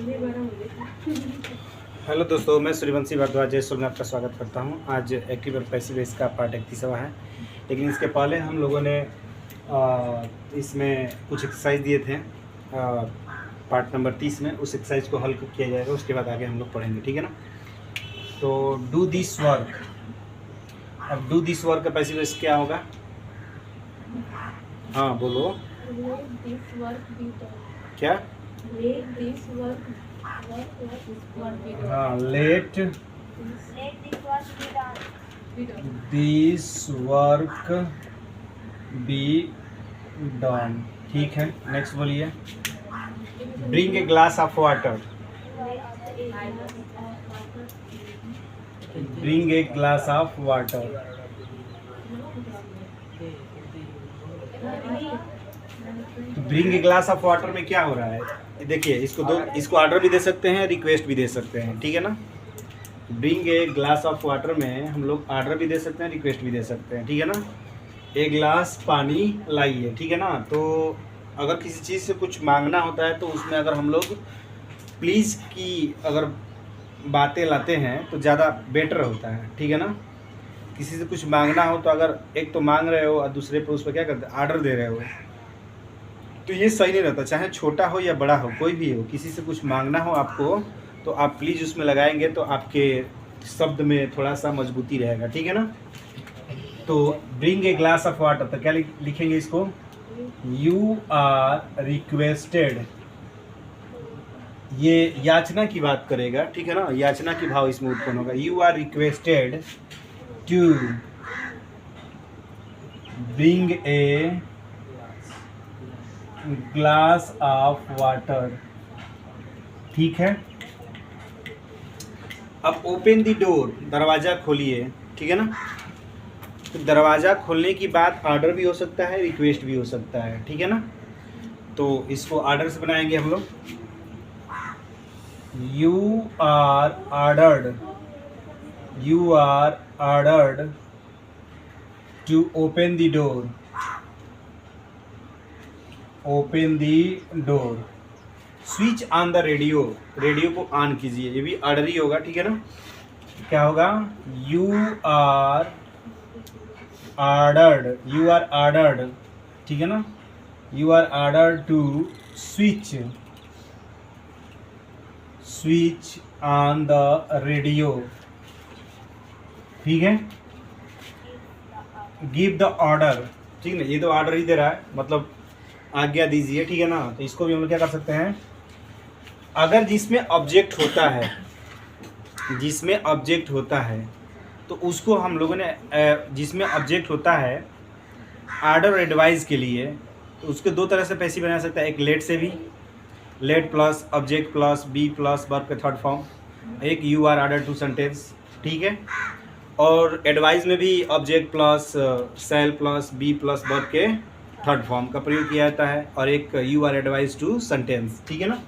Hello दोस्तों, मैं सूर्यवंशी भारद्वाज जयसोल में आपका स्वागत करता हूं। आज एक्टिव और पैसिव वॉइस का पार्ट 31वां है, लेकिन इसके पहले हम लोगों ने इसमें कुछ एक्सरसाइज दिए थे। पार्ट नंबर 30 में उस एक्सरसाइज को हल किया जाएगा, उसके बाद आगे हम लोग पढ़ेंगे, ठीक है ना। तो डू दिस वर्क। अब डू दिस वर्क का पैसिव वॉइस क्या होगा? हाँ बोलो। क्या? हाँ, let this work be done. ठीक है, नेक्स्ट बोलिए। Bring a glass of water. Bring a glass of water. तो bring a glass of water में क्या हो रहा है? देखिए, इसको ऑर्डर भी दे सकते हैं, रिक्वेस्ट भी दे सकते हैं, ठीक है ना। Bring a glass of water में हम लोग ऑर्डर भी दे सकते हैं, रिक्वेस्ट भी दे सकते हैं, ठीक है ना। एक गिलास पानी लाइए, ठीक है ना। तो अगर किसी चीज़ से कुछ मांगना होता है तो उसमें अगर हम लोग प्लीज़ की अगर बातें लाते हैं तो ज़्यादा बेटर होता है, ठीक है ना। किसी से कुछ मांगना हो तो अगर एक तो मांग रहे हो और दूसरे पे उस पर क्या करते हैं, ऑर्डर दे रहे हो, तो ये सही नहीं रहता। चाहे छोटा हो या बड़ा हो, कोई भी हो, किसी से कुछ मांगना हो आपको तो आप प्लीज़ उसमें लगाएंगे तो आपके शब्द में थोड़ा सा मजबूती रहेगा, ठीक है ना। तो bring a glass of water, तो क्या लिखेंगे इसको? You are requested. ये याचना की बात करेगा, ठीक है ना। याचना की भाव इसमें उत्पन्न होगा। You are requested to bring a glass of water, ठीक है। अब ओपन द डोर, दरवाज़ा खोलिए, ठीक है ना। तो दरवाज़ा खोलने की बात ऑर्डर भी हो सकता है, रिक्वेस्ट भी हो सकता है, ठीक है ना। तो इसको ऑर्डर से बनाएंगे हम लोग। You are ordered, you are ordered to open the door, open the door. Switch on the radio, radio को ऑन कीजिए, ये भी ऑर्डर ही होगा, ठीक है ना। क्या होगा? You are ordered, you are ordered, ठीक है ना। You are ordered to switch, switch on the radio, ठीक है। गिव द ऑर्डर, ठीक है ना। ये तो ऑर्डर ही दे रहा है, मतलब आज्ञा दीजिए, ठीक है ना। तो इसको भी हम लोग क्या कर सकते हैं? अगर जिसमें ऑब्जेक्ट होता है, जिसमें ऑब्जेक्ट होता है तो उसको हम लोगों ने जिसमें ऑब्जेक्ट होता है ऑर्डर और एडवाइस के लिए, तो उसके दो तरह से पैसिव बना सकता है। एक लेट से भी, let plus object plus be plus verb का थर्ड फॉर्म। एक you are order to sentence, ठीक है। और एडवाइस में भी object plus shall plus be plus verb के थर्ड फॉर्म का प्रयोग किया जाता है। और एक you are advice to sentence, ठीक है ना।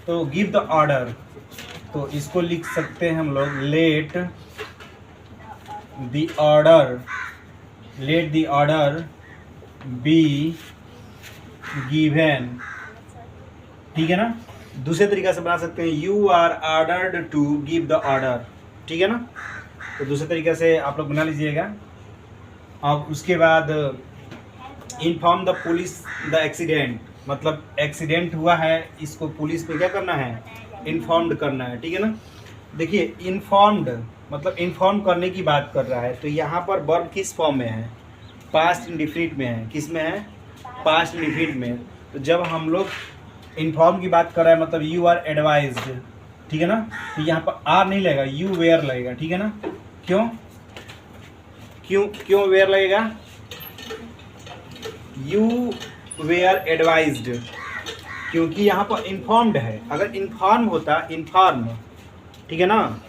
तो गिव द ऑर्डर, तो इसको लिख सकते हैं हम लोग let the order, let the order be given, ठीक है ना। दूसरे तरीका से बना सकते हैं you are ordered to give the order, ठीक है ना। तो दूसरे तरीके से आप लोग बना लीजिएगा। अब उसके बाद inform the police the accident, मतलब एक्सीडेंट हुआ है, इसको पुलिस पे क्या करना है? इन्फॉर्म्ड करना है, ठीक है ना। देखिए, इन्फॉर्म्ड मतलब इन्फॉर्म करने की बात कर रहा है, तो यहाँ पर वर्ब किस फॉर्म में है? पास्ट इंडिफिनिट में है। किस में है? पास्ट इंडिफिनिट में। तो जब हम लोग इन्फॉर्म की बात कर रहे हैं मतलब यू आर एडवाइज्ड, ठीक है ना। तो यहाँ पर आर नहीं लगेगा, यू वेयर लगेगा, ठीक है ना। क्यों क्यों क्यों वेयर लगेगा? यू वेयर एडवाइज्ड, क्योंकि यहाँ पर इन्फॉर्म्ड है। अगर इन्फॉर्म होता, इन्फॉर्म, ठीक है ना,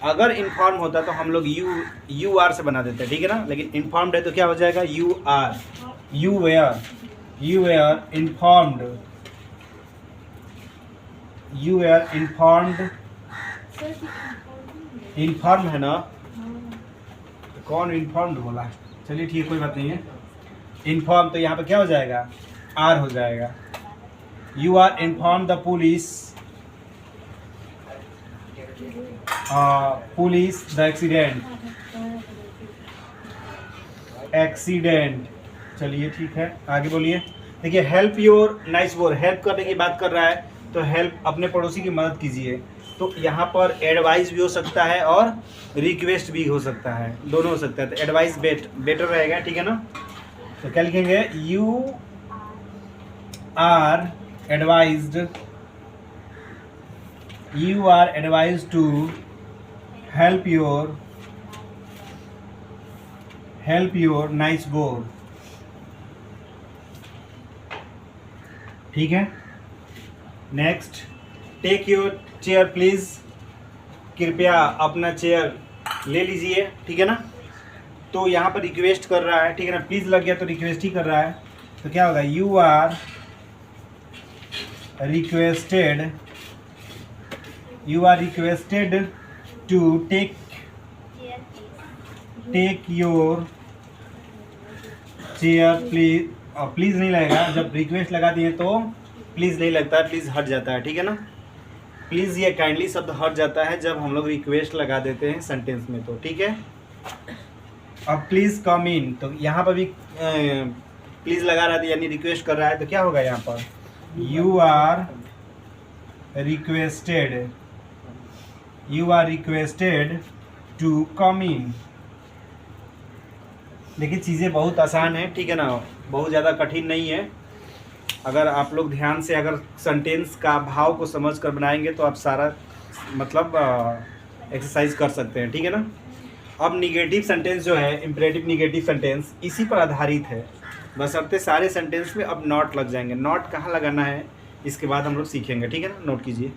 अगर इन्फॉर्म होता तो हम लोग यू आर से बना देते, ठीक है ना। लेकिन इन्फॉर्म्ड है तो क्या हो जाएगा? You are, you were informed, you were informed. Inform है ना, कौन इन्फॉर्म्ड बोला? चलिए ठीक, कोई बात नहीं है। इन्फॉर्म तो यहाँ पे क्या हो जाएगा? आर हो जाएगा। You are inform the police police the accident. चलिए ठीक है, आगे बोलिए। देखिए help your neighbour, help करने की बात कर रहा है तो हेल्प, अपने पड़ोसी की मदद कीजिए। तो यहाँ पर एडवाइस भी हो सकता है और रिक्वेस्ट भी हो सकता है, दोनों हो सकता है। तो एडवाइस बेटर रहेगा, ठीक है ना। तो क्या लिखेंगे, you are advised to help your neighbour, ठीक है। Next, take your chair please, कृपया अपना चेयर ले लीजिए, ठीक है ना। तो यहाँ पर रिक्वेस्ट कर रहा है, ठीक है ना, प्लीज लग गया तो रिक्वेस्ट ही कर रहा है। तो क्या होगा, you are requested to take your chair please. Please नहीं लगेगा, जब रिक्वेस्ट लगाती है तो प्लीज नहीं लगता है, प्लीज हट जाता है, ठीक है ना। प्लीज ये काइंडली शब्द हट जाता है जब हम लोग रिक्वेस्ट लगा देते हैं सेंटेंस में, तो ठीक है। अब प्लीज कम इन, तो यहाँ पर भी प्लीज लगा रहा था यानी रिक्वेस्ट कर रहा है, तो क्या होगा यहाँ पर, you are requested to come in. देखिए चीज़ें बहुत आसान है, ठीक है ना, बहुत ज़्यादा कठिन नहीं है। अगर आप लोग ध्यान से अगर सेंटेंस का भाव को समझ कर बनाएंगे तो आप सारा मतलब एक्सरसाइज कर सकते हैं, ठीक है ना। अब निगेटिव सेंटेंस जो है, इम्परेटिव निगेटिव सेंटेंस, इसी पर आधारित है। बशर्ते सारे सेंटेंस में अब नॉट लग जाएंगे। नॉट कहाँ लगाना है इसके बाद हम लोग सीखेंगे, ठीक है ना। नोट कीजिए।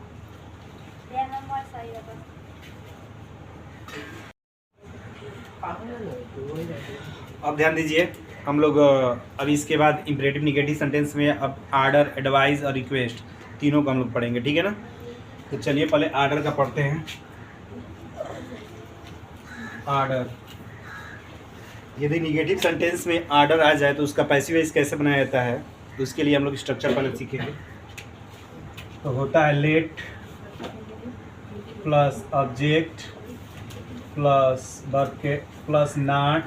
अब ध्यान दीजिए, हम लोग अब इसके बाद इम्परेटिव निगेटिव सेंटेंस में अब आर्डर, एडवाइस और रिक्वेस्ट तीनों को हम लोग पढ़ेंगे, ठीक है ना। तो चलिए पहले आर्डर का पढ़ते हैं। आर्डर, यदि निगेटिव सेंटेंस में आर्डर आ जाए तो उसका पैसिव वॉइस कैसे बनाया जाता है, तो उसके लिए हम लोग स्ट्रक्चर पहले सीखेंगे। तो होता है let plus object plus verb के plus not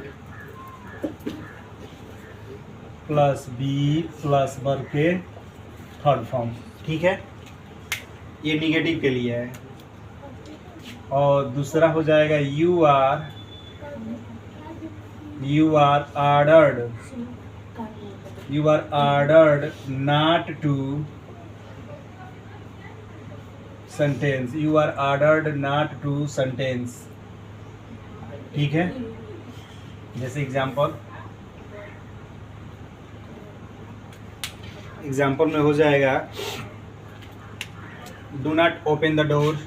plus be plus verb के थर्ड फॉर्म, ठीक है। ये निगेटिव के लिए है। और दूसरा हो जाएगा you are ordered not to sentence, ठीक है। जैसे एग्जाम्पल में हो जाएगा do not open the door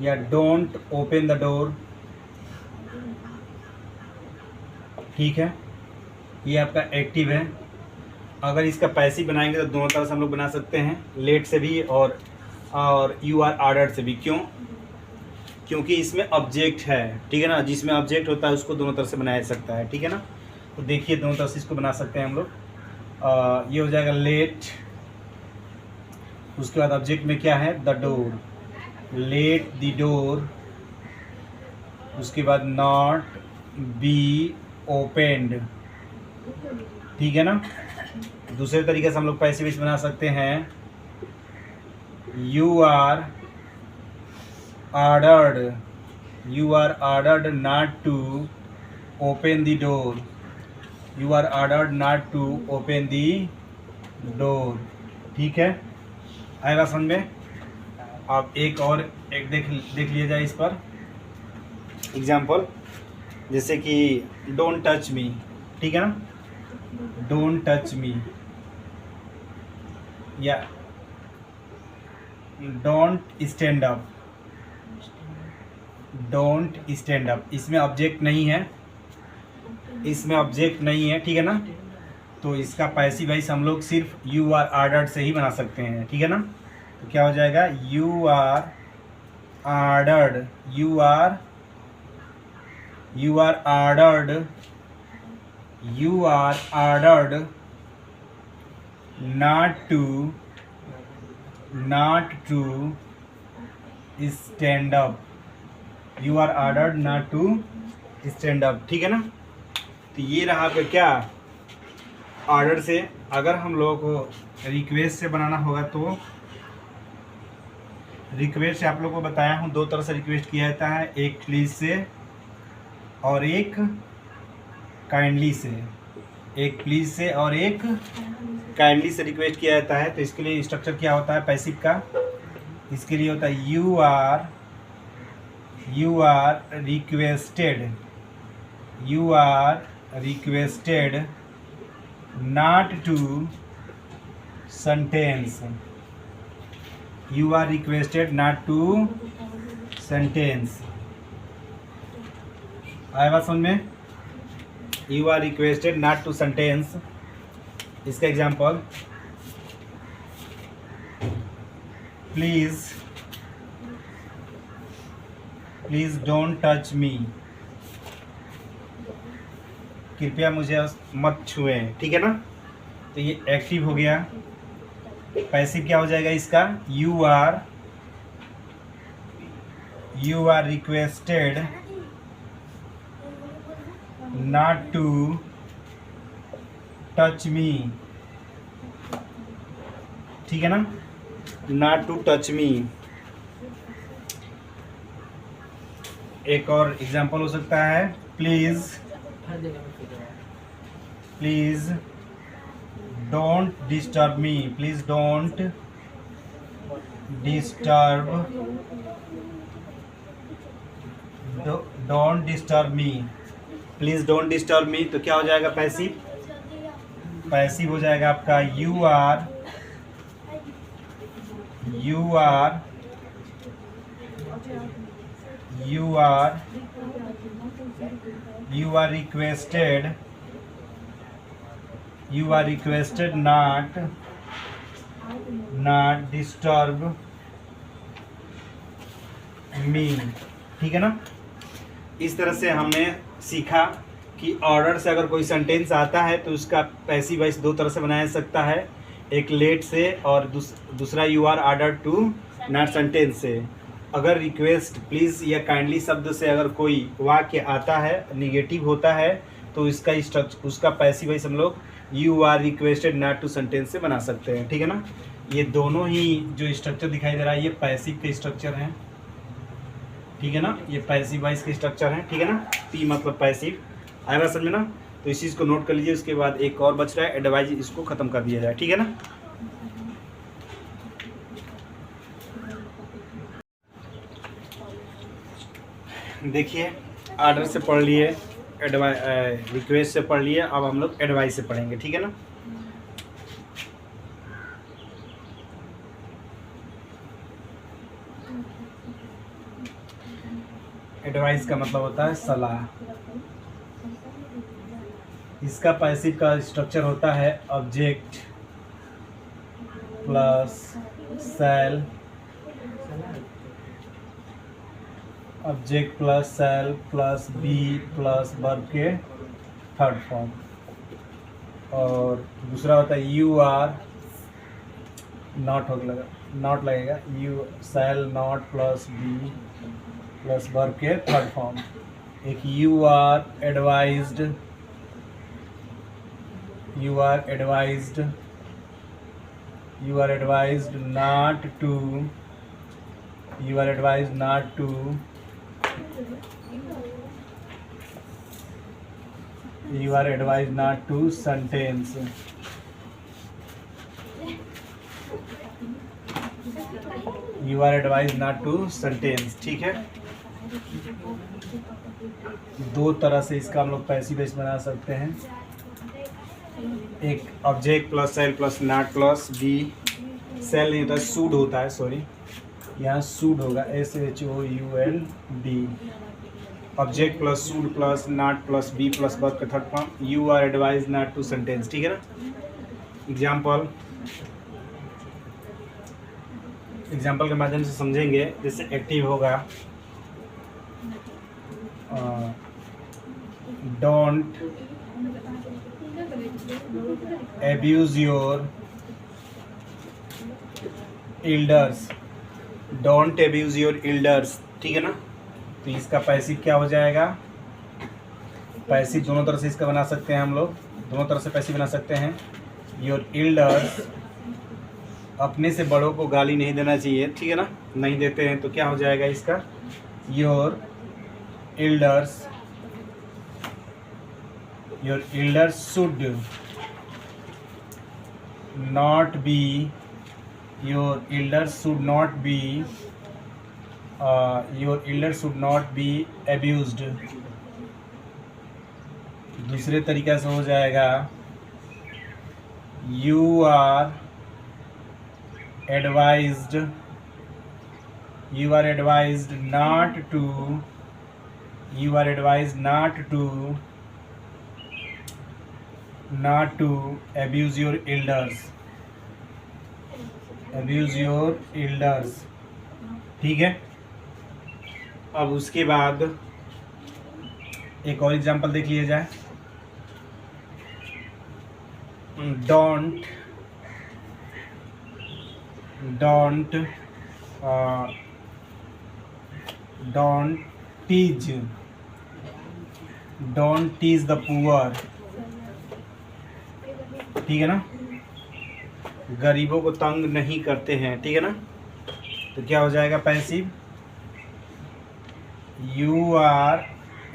या डोंट ओपन द डोर, ठीक है। ये आपका एक्टिव है। अगर इसका पैसिव बनाएंगे तो दोनों तरह से हम लोग बना सकते हैं, लेट से भी और यू आर ऑर्डर्ड से भी। क्यों? क्योंकि इसमें ऑब्जेक्ट है, ठीक है ना। जिसमें ऑब्जेक्ट होता है उसको दोनों तरह से बनाया जा सकता है, ठीक है ना। तो देखिए दोनों तरह से इसको बना सकते हैं हम लोग। ये हो जाएगा लेट, उसके बाद ऑब्जेक्ट में क्या है, the door, let the door. उसके बाद नॉट बी ओपेंड, ठीक है ना। दूसरे तरीके से हम लोग पैसिव वॉइस बना सकते हैं, you are ordered not to open the door, ठीक है। आएगा समझ में। अब एक देख लिया जाए इस पर एग्जाम्पल, जैसे कि डोंट टच मी, ठीक है ना, डोंट टच मी या डोंट स्टैंड अप, इसमें ऑब्जेक्ट नहीं है, ठीक है ना। तो इसका पैसिव वॉइस हम लोग सिर्फ यू आर ऑर्डर्ड से ही बना सकते हैं, ठीक है ना। तो क्या हो जाएगा, you are ordered not to stand up, you are ordered not to stand up, ठीक है ना। तो ये रहा आपका क्या, ऑर्डर से। अगर हम लोग को रिक्वेस्ट से बनाना होगा तो रिक्वेस्ट से आप लोग को बताया हूँ, दो तरह से रिक्वेस्ट किया जाता है, एक प्लीज़ से और एक काइंडली से। एक प्लीज़ से और एक काइंडली से रिक्वेस्ट किया जाता है। तो इसके लिए स्ट्रक्चर क्या होता है पैसिव का, इसके लिए होता है you are requested not to sentence, you are requested not to sentence. आया बात समझ में, you are requested not to sentence. इसका example, please don't touch me, कृपया मुझे मत छुएं, ठीक है ना। तो ये एक्टिव हो गया। पैसिव क्या हो जाएगा इसका, you are requested not to touch me, ठीक है ना, नॉट टू टच मी। एक और एग्जांपल हो सकता है, please don't disturb me, please don't disturb me, please don't disturb me. तो क्या हो जाएगा पैसिव, पैसिव हो जाएगा आपका you are requested not disturb me, ठीक है ना। इस तरह से हमने सीखा कि ऑर्डर से अगर कोई सेंटेंस आता है तो उसका पैसिव वॉइस दो तरह से बनाया जा सकता है, एक लेट से और दूसरा you are order to not sentence से। अगर रिक्वेस्ट, प्लीज़ या काइंडली शब्द से अगर कोई वाक्य आता है, निगेटिव होता है, तो इसका उसका पैसिव वॉइस हम लोग you are requested not to sentence से बना सकते हैं, ठीक है ना। ये दोनों ही जो स्ट्रक्चर दिखाई दे रहा है ये पैसिव के स्ट्रक्चर हैं, ठीक है ना, ये पैसिव वॉइस के स्ट्रक्चर हैं, ठीक है ना। पी मतलब पैसिव, आएगा समझ में ना। तो इस चीज़ को नोट कर लीजिए। उसके बाद एक और बच रहा है एडवाइज, इसको ख़त्म कर दिया जाए, ठीक है ना। देखिए, ऑर्डर से पढ़ लिए, रिक्वेस्ट से पढ़ लिए, अब हम लोग एडवाइस से पढ़ेंगे, ठीक है ना। एडवाइस का मतलब होता है सलाह। इसका पैसिव का स्ट्रक्चर होता है object plus shall, object plus shall plus be plus verb के थर्ड फॉर्म। और दूसरा होता है यू आर, नॉट लगेगा, you shall not plus be plus verb के थर्ड फॉर्म। एक you are advised not to sentence। You are advised not to sentence, ठीक है। दो तरह से इसका हम लोग पैसिव वॉइस बना सकते हैं, एक object plus shall plus not plus be, shall नहीं होता सूड होता है, सॉरी, यहाँ सूड होगा, SHOULD। Object plus should plus not plus be plus verb का third form, you are advise not to sentence, ठीक है ना। एग्जाम्पल के माध्यम से समझेंगे। जैसे एक्टिव होगा, don't abuse your elders, don't abuse your elders, ठीक है ना। तो इसका पैसिव क्या हो जाएगा, पैसिव दोनों तरह से इसका बना सकते हैं हम लोग, दोनों तरह से पैसिव बना सकते हैं। योर एल्डर्स, अपने से बड़ों को गाली नहीं देना चाहिए, ठीक है ना, नहीं देते हैं तो क्या हो जाएगा इसका, your elders should not be, your elders should not be, your elders should not be abused. दूसरे तरीके से हो जाएगा, you are advised not to, you are advised not to abuse your elders, ठीक है। अब उसके बाद एक और एग्जांपल देख लिया जाए। don't tease the poor, ठीक है ना, गरीबों को तंग नहीं करते हैं, ठीक है ना। तो क्या हो जाएगा passive, you are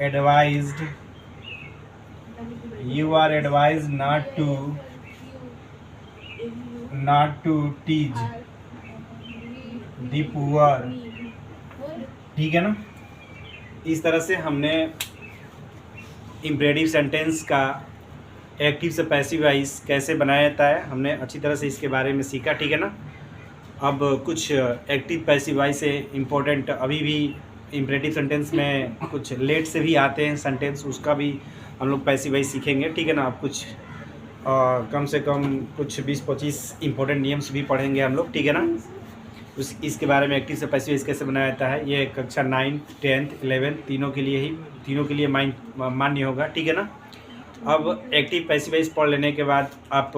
advised not to tease the poor, ठीक है ना। इस तरह से हमने इम्परेटिव सेंटेंस का एक्टिव से पैसिव वाइज कैसे बनाया जाता है, हमने अच्छी तरह से इसके बारे में सीखा, ठीक है ना। अब कुछ एक्टिव पैसिव वाइज से इम्पोर्टेंट अभी भी इम्परेटिव सेंटेंस में कुछ लेट से भी आते हैं सेंटेंस, उसका भी हम लोग पैसिव वाइज सीखेंगे, ठीक है ना। अब कुछ कम से कम कुछ 20-25 इम्पोर्टेंट नियम्स भी पढ़ेंगे हम लोग, ठीक है ना। इसके बारे में एक्टिव से पैसिव वाइज कैसे बनाया जाता है, ये कक्षा 9, 10th, 11 तीनों के लिए मान्य होगा, ठीक है ना। अब एक्टिव पैसिव वाइज पढ़ लेने के बाद आप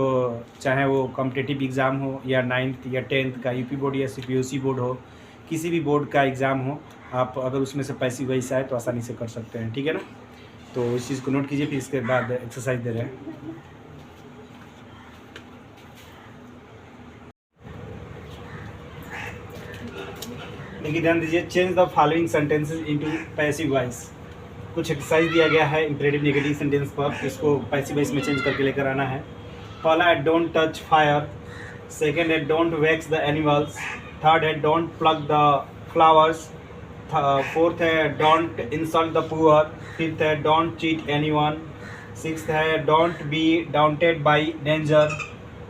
चाहे वो कॉम्पिटिटिव एग्ज़ाम हो या 9th या 10th का यूपी बोर्ड या CPOC बोर्ड हो, किसी भी बोर्ड का एग्ज़ाम हो, आप अगर उसमें से पैसिव वाइज आए तो आसानी से कर सकते हैं, ठीक है ना। तो इस चीज़ को नोट कीजिए, फिर इसके बाद एक्सरसाइज दे रहे हैं। देखिए ध्यान दीजिए, change the following sentences into passive voice. कुछ एक्सरसाइज दिया गया है इम्परेटिव नेगेटिव सेंटेंस पर, इसको पैसिव वॉइस में चेंज करके लेकर आना है। पहला है डोंट टच फायर, सेकेंड है don't vex the animals, third है don't pluck the flowers, fourth है don't insult the poor, fifth है डोंट चीट एनीवन, सिक्स्थ है don't be daunted by danger,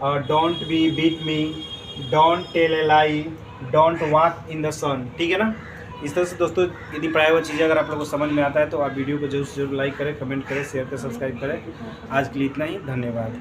don't be beat me, don't tell a lie, don't walk in the sun, ठीक है ना। इस तरह से दोस्तों यदि पढ़ाई हुआ चीज़ें अगर आप लोगों को समझ में आता है तो आप वीडियो को जरूर से जरूर लाइक करें, कमेंट करें, शेयर करें, सब्सक्राइब करें। आज के लिए इतना ही, धन्यवाद।